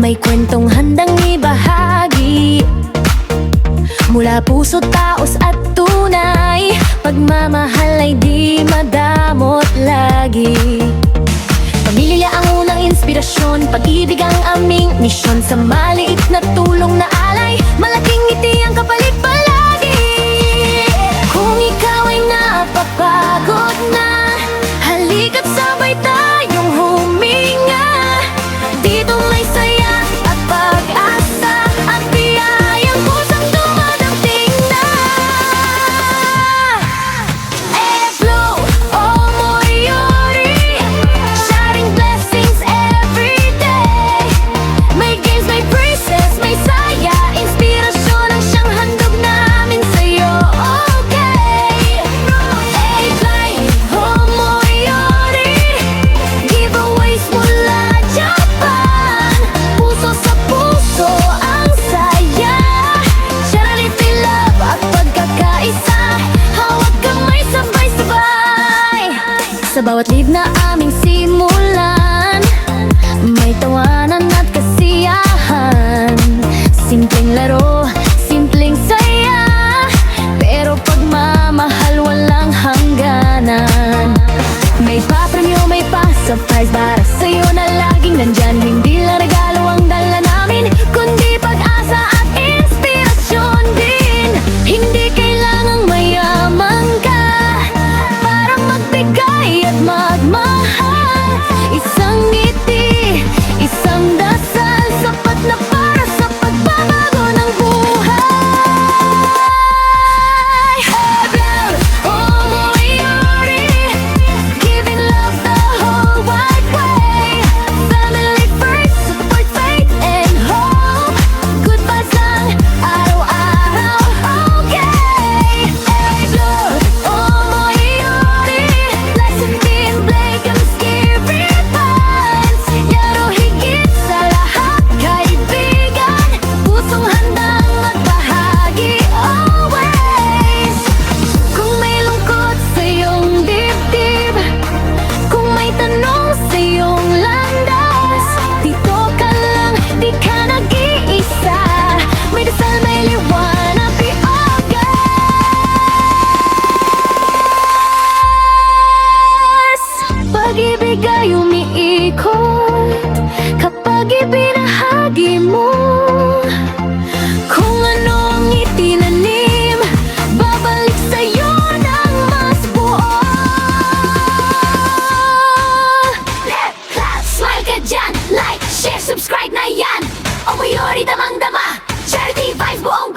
may kwentong handang ibahagi. Mula puso, taos at tunay, pagmamahal ay di madamot lagi. Pamilya ang unang inspirasyon, pag-ibig ang aming misyon. Sa maliit na tulong na alay, malaking ngiti ang kapalit palagi. Kung ikaw ay napapagod na, halika't sabay tayong huminga. Dito may saya at pag-asa, at biyayang kusang dumadating na. Flow, oh Moyori, sharing blessings every day. May games, may praises, may saya, inspirasyon ang siyang handog namin sa'yo, okay? Fly, oh Moyori, giveaways mula Japan. Puso sa puso ang saya, charity love at pagkakaisa, hawag kamay sabay-sabay. Sa bawat lead na aming simulan, may tawanan at kasiyahan. Simpleng laro, simpleng saya, pero pagmamahal walang hangganan. May papremyo, may pa-surprise para sa'yo na laging nandyan. Hindi lang regalo ang dala namin, kundi pag-asa at inspirasyon din. Hindi kailangang mayaman ka para magbigay at magmahal. Isang ngiti, isang dasal, sapat na para sa pagbabago ng buhay. Blood, oh Moyori, giving love the whole wide way. Family first, support, faith and hope. Good vibes lang araw-araw, okay? Blood, oh Moyori, lesson din, Blake and Scary Pants. Yaro higit sa lahat, kaibigan, pusong handang magbahagi always. Kung may lungkot sa iyong dibdib, kung may tanong sa iyong landas, dito ka lang, di ka nag-iisa. May dasal, may liwanag, be all gas. Pag-ibig ay umiikot kapag ibinahagi mo. Kung ano ang itinanim, babalik sa'yo ng mas buo. Left, clap, smile ka dyan, like, share, subscribe na yan. O Moyori, damang-dama, charity vibes buong